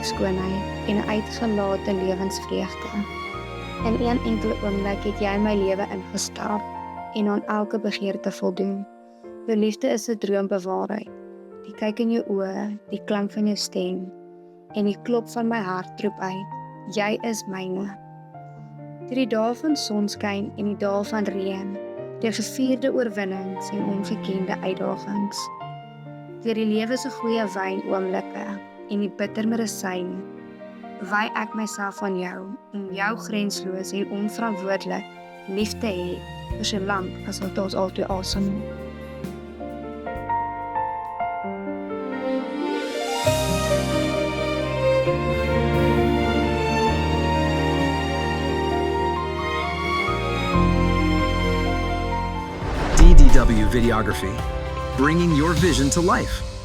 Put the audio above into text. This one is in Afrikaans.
skoonheid en 'n uitgelate lewensvreugde. In een enkele oomblik het jy my lewe ingestap en aan elke begeerte voldoen. Jou liefde is 'n droom bewaarheid. Die kyk in jou oë, die klank van jou stem en die klop van my hart roep uit, jy is myne. Deur die dae van sonskyn en die dae van reën, deur gevierde oorwinnings en ongekende uitdagings, deur die lewe se goeie wyn oomblikke en die bitter medisyn, wy ek myself aan jou om jou grensloos en onverantwoordelik lief te hê vir so lank as wat ons altyd asem. DDW Videography, bringing your vision to life.